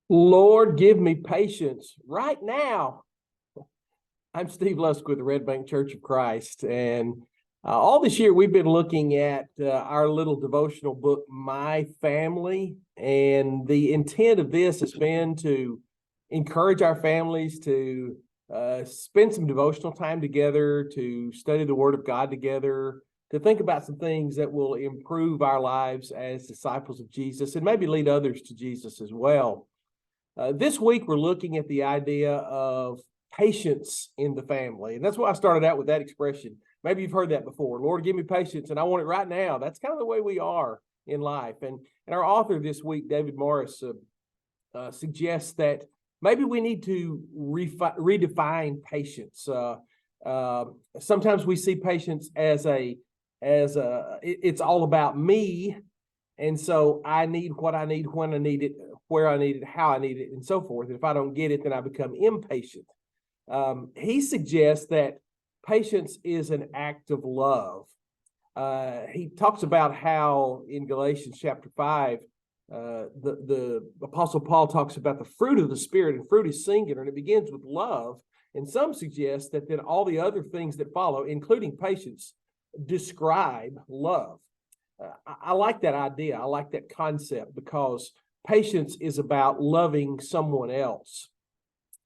Lord, give me patience right now. I'm Steve Lusk with the Red Bank Church of Christ. And all this year, we've been looking at our little devotional book, My Family. And the intent of this has been to encourage our families to spend some devotional time together, to study the Word of God together, to think about some things that will improve our lives as disciples of Jesus and maybe lead others to Jesus as well. This week, we're looking at the idea of patience in the family. And that's why I started out with that expression. Maybe you've heard that before. Lord, give me patience, and I want it right now. That's kind of the way we are in life. And our author this week, David Morris, suggests that maybe we need to redefine patience. Sometimes we see patience as it's all about me. And so I need what I need, when I need it, where I need it, how I need it, and so forth. And if I don't get it, then I become impatient. He suggests that patience is an act of love. He talks about how in Galatians chapter 5, the Apostle Paul talks about the fruit of the Spirit, and fruit is singular, and it begins with love. And some suggest that then all the other things that follow, including patience, describe love. I like that idea. I like that concept because patience is about loving someone else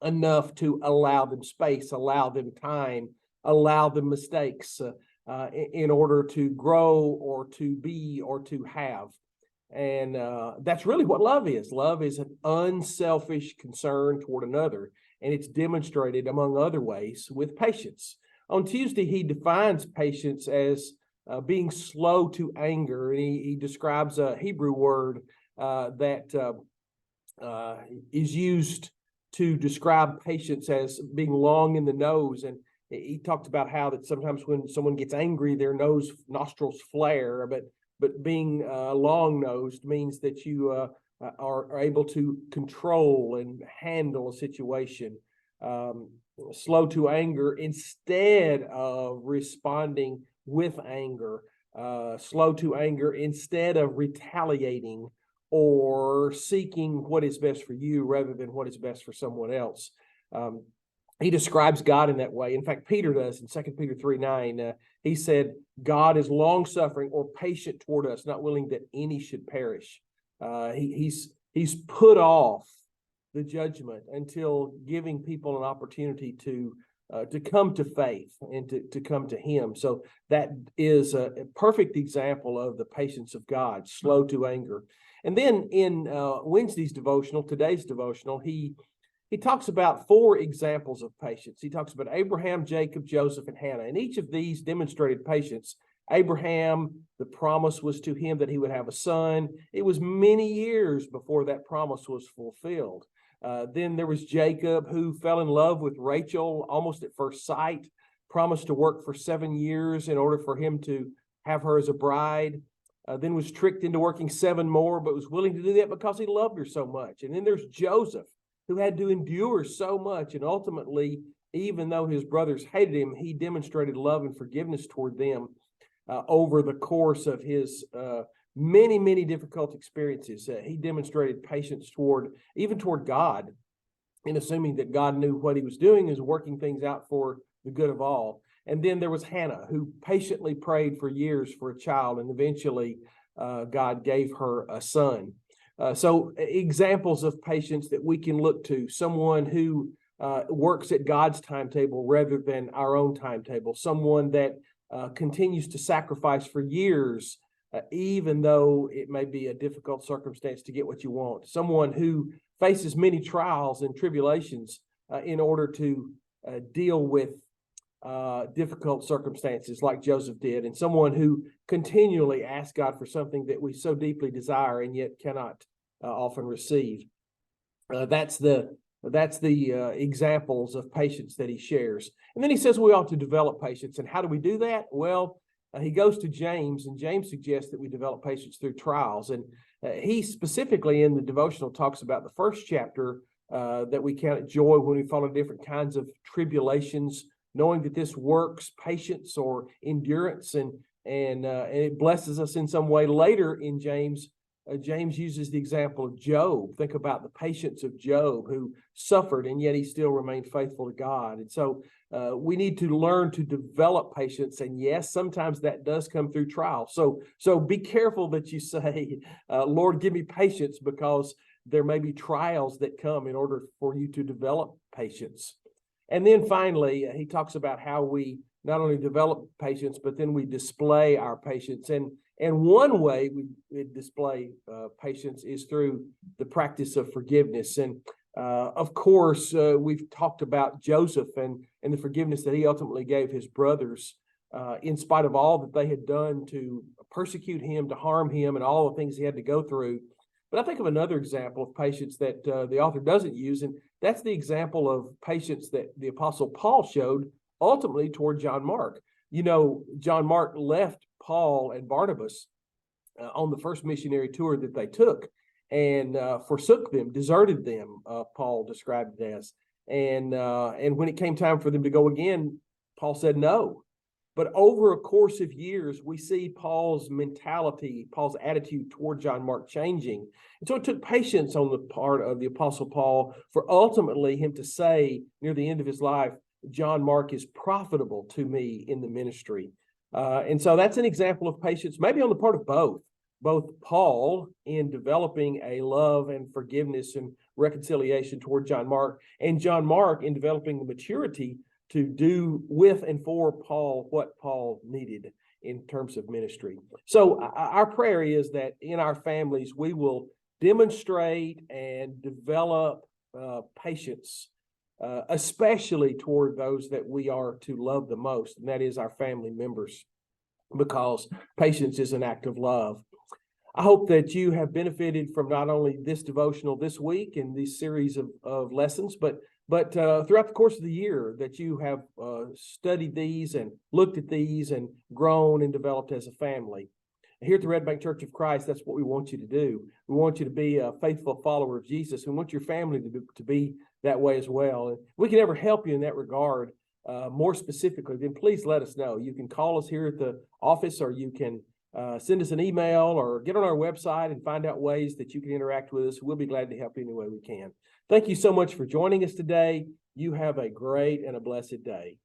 enough to allow them space, allow them time, allow them mistakes in order to grow or to be or to have. And that's really what love is. Love is an unselfish concern toward another, and it's demonstrated, among other ways, with patience. On Tuesday, he defines patience as being slow to anger. And he describes a Hebrew word that is used to describe patience as being long in the nose. And he talked about how that sometimes when someone gets angry, their nostrils flare, but being long-nosed means that you are able to control and handle a situation. Slow to anger instead of responding with anger, slow to anger instead of retaliating or seeking what is best for you rather than what is best for someone else. He describes God in that way. In fact, Peter does in 2 Peter 3:9. He said, God is long-suffering or patient toward us, not willing that any should perish. He's put off the judgment until giving people an opportunity to come to faith and to come to him. So that is a perfect example of the patience of God, slow to anger. And then in Wednesday's devotional, today's devotional, he talks about 4 examples of patience. He talks about Abraham, Jacob, Joseph, and Hannah. And each of these demonstrated patience. Abraham, the promise was to him that he would have a son. It was many years before that promise was fulfilled. Then there was Jacob, who fell in love with Rachel almost at first sight, promised to work for 7 years in order for him to have her as a bride, then was tricked into working 7 more, but was willing to do that because he loved her so much. And then there's Joseph, who had to endure so much. And ultimately, even though his brothers hated him, he demonstrated love and forgiveness toward them over the course of his many, many difficult experiences. He demonstrated patience even toward God, in assuming that God knew what he was doing, is working things out for the good of all. And then there was Hannah, who patiently prayed for years for a child, and eventually God gave her a son. So examples of patience that we can look to: someone who works at God's timetable rather than our own timetable, someone that continues to sacrifice for years, even though it may be a difficult circumstance to get what you want, someone who faces many trials and tribulations in order to deal with difficult circumstances like Joseph did, and someone who continually asks God for something that we so deeply desire and yet cannot often receive. That's the examples of patience that he shares. And then he says we ought to develop patience. And how do we do that? Well, he goes to James, and James suggests that we develop patience through trials. And he specifically in the devotional talks about the first chapter that we count it joy when we follow different kinds of tribulations, knowing that this works patience or endurance, and it blesses us in some way. Later in James, James uses the example of Job. Think about the patience of Job, who suffered and yet he still remained faithful to God. And so we need to learn to develop patience. And yes, sometimes that does come through trial. So be careful that you say, Lord, give me patience, because there may be trials that come in order for you to develop patience. And then finally, he talks about how we not only develop patience, but then we display our patience. And one way we display patience is through the practice of forgiveness. And of course, we've talked about Joseph and the forgiveness that he ultimately gave his brothers, in spite of all that they had done to persecute him, to harm him, and all the things he had to go through. But I think of another example of patience that the author doesn't use, and that's the example of patience that the Apostle Paul showed ultimately toward John Mark. You know, John Mark left Paul and Barnabas on the first missionary tour that they took, and forsook them, deserted them, Paul described it as. And when it came time for them to go again, Paul said no. But over a course of years, we see Paul's mentality, Paul's attitude toward John Mark changing. And so it took patience on the part of the Apostle Paul for ultimately him to say near the end of his life, John Mark is profitable to me in the ministry. And so that's an example of patience, maybe on the part of both Paul in developing a love and forgiveness and reconciliation toward John Mark, and John Mark in developing the maturity to do with and for Paul what Paul needed in terms of ministry. So our prayer is that in our families, we will demonstrate and develop patience, especially toward those that we are to love the most, and that is our family members, because patience is an act of love. I hope that you have benefited from not only this devotional this week and this series of lessons, but throughout the course of the year, that you have studied these and looked at these and grown and developed as a family. Here at the Red Bank Church of Christ, that's what we want you to do. We want you to be a faithful follower of Jesus. We want your family to be that way as well. And we can ever help you in that regard more specifically, then please let us know. You can call us here at the office, or you can send us an email, or get on our website and find out ways that you can interact with us. We'll be glad to help you any way we can. Thank you so much for joining us today. You have a great and a blessed day.